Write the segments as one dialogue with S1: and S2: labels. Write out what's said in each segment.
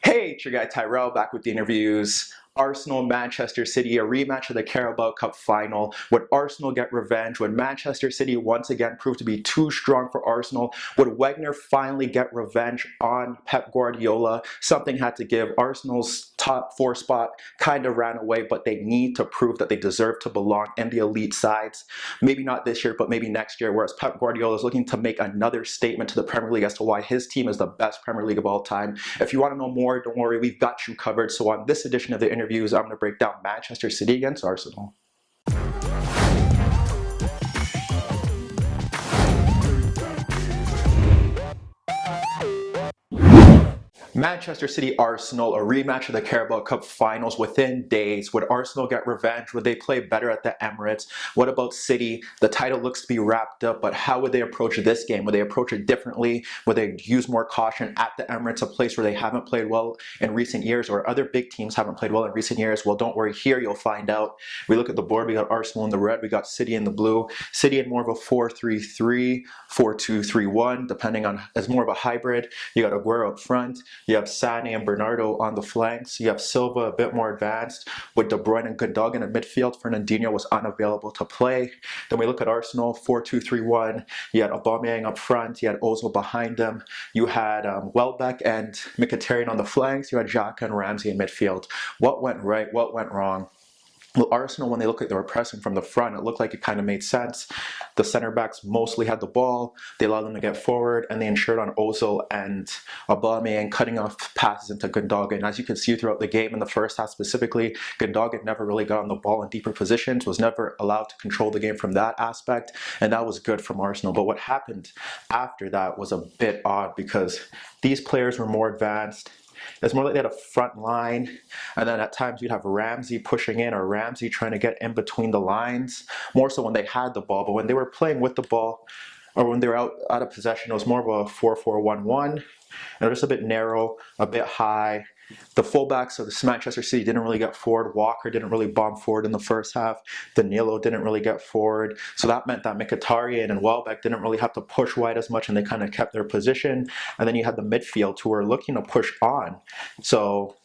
S1: Hey, it's your guy Tyrrell back with the interviews. Arsenal, Manchester City, a rematch of the Carabao Cup final. Would Arsenal get revenge? Would Manchester City once again prove to be too strong for Arsenal? Would Wenger finally get revenge on Pep Guardiola? Something had to give. Arsenal's top four spot kind of ran away, but they need to prove that they deserve to belong in the elite sides. Maybe not this year, but maybe next year, whereas Pep Guardiola is looking to make another statement to the Premier League as to why his team is the best Premier League of all time. If you want to know more, don't worry, we've got you covered. So on this edition of the interviews, I'm going to break down Manchester City against Arsenal. Manchester City Arsenal, a rematch of the Carabao Cup finals within days. Would Arsenal get revenge? Would they play better at the Emirates? What about City? The title looks to be wrapped up, but how would they approach this game? Would they approach it differently? Would they use more caution at the Emirates, a place where they haven't played well in recent years, or other big teams haven't played well in recent years? Well, don't worry, here you'll find out. We look at the board, we got Arsenal in the red, we got City in the blue. City in more of a 4-3-3, 4-2-3-1, depending on, as more of a hybrid. You got Aguero up front. You have Sane and Bernardo on the flanks. You have Silva a bit more advanced with De Bruyne and Gundogan in midfield. Fernandinho was unavailable to play. Then we look at Arsenal, 4-2-3-1. You had Aubameyang up front. You had Ozil behind them. You had Welbeck and Mkhitaryan on the flanks. You had Xhaka and Ramsey in midfield. What went right? What went wrong? Well, Arsenal, when they look like they were pressing from the front, it looked like it kind of made sense. The center backs mostly had the ball. They allowed them to get forward, and they ensured on Ozil and Aubameyang cutting off passes into Gundogan. As you can see throughout the game, in the first half specifically, Gundogan never really got on the ball in deeper positions, was never allowed to control the game from that aspect, and that was good from Arsenal. But what happened after that was a bit odd because these players were more advanced. It's more like they had a front line, and then at times you'd have Ramsey pushing in or Ramsey trying to get in between the lines, more so when they had the ball. But when they were playing with the ball, or when they were out of possession, it was more of a 4-4-1-1, and it was a bit narrow, a bit high. The fullbacks of the Manchester City didn't really get forward. Walker didn't really bomb forward in the first half. Danilo didn't really get forward. So that meant that Mkhitaryan and Welbeck didn't really have to push wide as much, and they kind of kept their position. And then you had the midfield who were looking to push on. So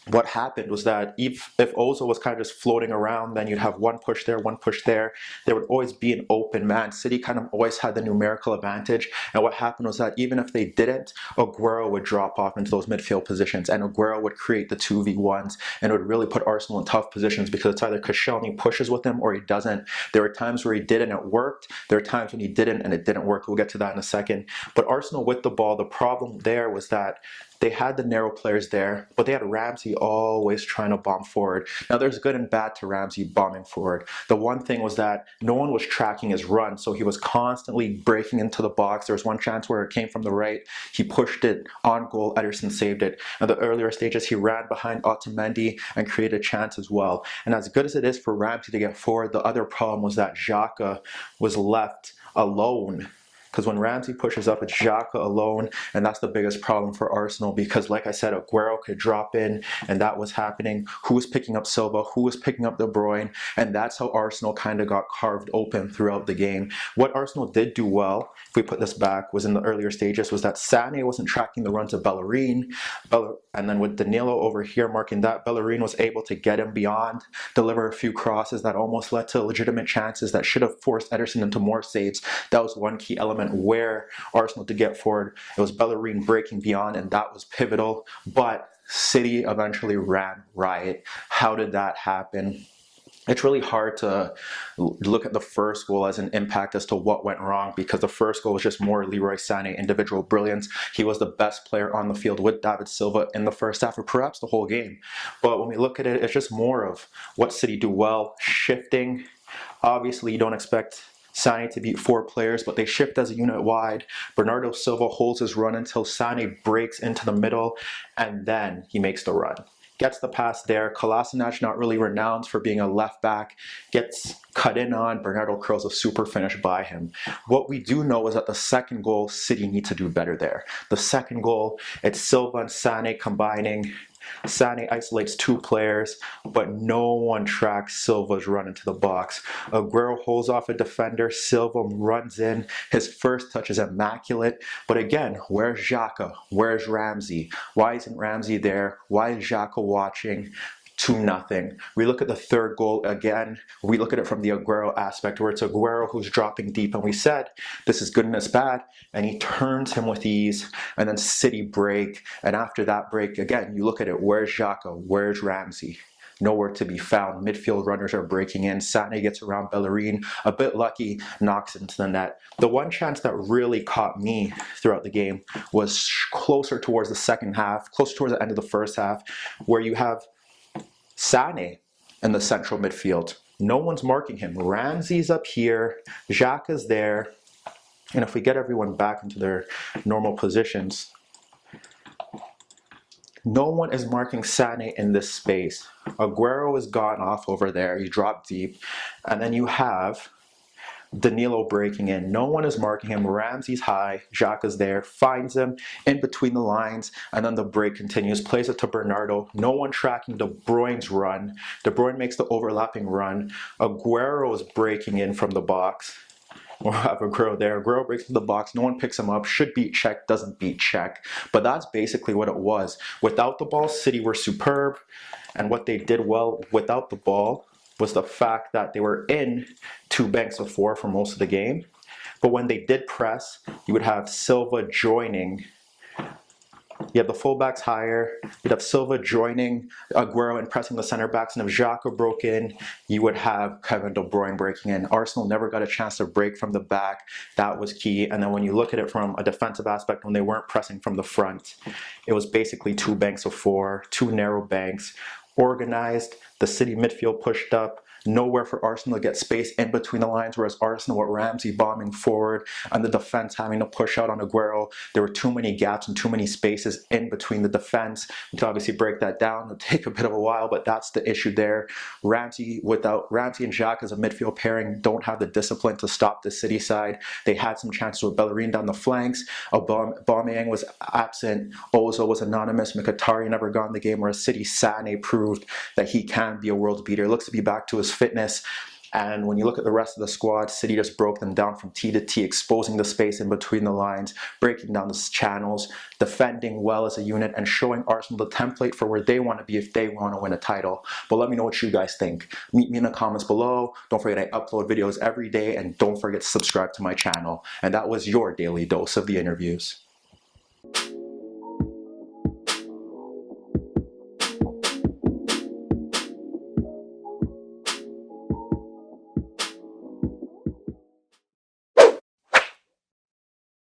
S1: what happened was that if Ozil was kind of just floating around, then you'd have one push there, one push there. There would always be an open man. City kind of always had the numerical advantage. And what happened was that even if they didn't, Aguero would drop off into those midfield positions, and Aguero would create the 2v1s, and it would really put Arsenal in tough positions because it's either Koscielny pushes with him or he doesn't. There were times where he did and it worked. There were times when he didn't and it didn't work. We'll get to that in a second. But Arsenal with the ball, the problem there was that they had the narrow players there, but they had Ramsey always trying to bomb forward. Now, there's good and bad to Ramsey bombing forward. The one thing was that no one was tracking his run, so he was constantly breaking into the box. There was one chance where it came from the right. He pushed it on goal. Ederson saved it. In the earlier stages, he ran behind Otamendi and created a chance as well. And as good as it is for Ramsey to get forward, the other problem was that Xhaka was left alone. Because when Ramsey pushes up, it's Xhaka alone, and that's the biggest problem for Arsenal because, like I said, Aguero could drop in, and that was happening. Who was picking up Silva? Who was picking up De Bruyne? And that's how Arsenal kind of got carved open throughout the game. What Arsenal did do well, if we put this back, was in the earlier stages, was that Sane wasn't tracking the runs of Bellerin, and then with Danilo over here marking that, Bellerin was able to get him beyond, deliver a few crosses that almost led to legitimate chances that should have forced Ederson into more saves. That was one key element where Arsenal did get forward. It was Bellerin breaking beyond, and that was pivotal. But City eventually ran riot. How did that happen? It's really hard to look at the first goal as an impact as to what went wrong because the first goal was just more Leroy Sane individual brilliance. He was the best player on the field with David Silva in the first half or perhaps the whole game. But when we look at it, it's just more of what City do well, shifting. Obviously, you don't expect Sane to beat four players, but they shift as a unit wide. Bernardo Silva holds his run until Sane breaks into the middle, and then he makes the run. Gets the pass there. Kolasinac, not really renowned for being a left back, gets cut in on. Bernardo curls a super finish by him. What we do know is that the second goal, City need to do better there. The second goal, it's Silva and Sane combining. Sane isolates two players, but no one tracks Silva's run into the box. Aguero holds off a defender. Silva runs in. His first touch is immaculate. But again, where's Xhaka? Where's Ramsey? Why isn't Ramsey there? Why is Xhaka watching? 2-0. We look at the third goal again. We look at it from the Aguero aspect, where it's Aguero who's dropping deep, and we said this is good and it's bad, and he turns him with ease, and then City break, and after that break, again, you look at it, where's Xhaka? Where's Ramsey? Nowhere to be found. Midfield runners are breaking in. Sane gets around Bellerin, a bit lucky, knocks into the net. The one chance that really caught me throughout the game was closer towards the second half, closer towards the end of the first half, where you have Sane in the central midfield. No one's marking him. Ramsey's up here, Xhaka's there, and if we get everyone back into their normal positions, no one is marking Sane in this space. Aguero is gone off over there, he dropped deep, and then you have Danilo breaking in. No one is marking him. Ramsey's high. Xhaka's there. Finds him in between the lines. And then the break continues. Plays it to Bernardo. No one tracking De Bruyne's run. De Bruyne makes the overlapping run. Aguero is breaking in from the box. We'll have Aguero there. Aguero breaks into the box. No one picks him up. Should beat Czech. Doesn't beat Czech. But that's basically what it was. Without the ball, City were superb. And what they did well without the ball was the fact that they were in 2 banks of 4 for most of the game. But when they did press, you would have Silva joining. You have the fullbacks higher. You'd have Silva joining Aguero and pressing the center backs. And if Xhaka broke in, you would have Kevin De Bruyne breaking in. Arsenal never got a chance to break from the back. That was key. And then when you look at it from a defensive aspect, when they weren't pressing from the front, it was basically 2 banks of 4, 2 narrow banks. Organized, the City midfield pushed up, nowhere for Arsenal to get space in between the lines, whereas Arsenal with Ramsey bombing forward and the defense having to push out on Aguero. There were too many gaps and too many spaces in between the defense. To obviously break that down, it'll take a bit of a while, but that's the issue there. Ramsey and Xhaka as a midfield pairing don't have the discipline to stop the City side. They had some chances with Bellerin down the flanks. Aubameyang was absent. Ozil was anonymous. Mkhitaryan never got in the game, whereas City Sane proved that he can be a world beater. Looks to be back to his fitness. And when you look at the rest of the squad, City just broke them down from T to T, exposing the space in between the lines, breaking down the channels, defending well as a unit, and showing Arsenal the template for where they want to be if they want to win a title. But let me know what you guys think. Meet me in the comments below. Don't forget I upload videos every day, and don't forget to subscribe to my channel. And that was your daily dose of the interviews.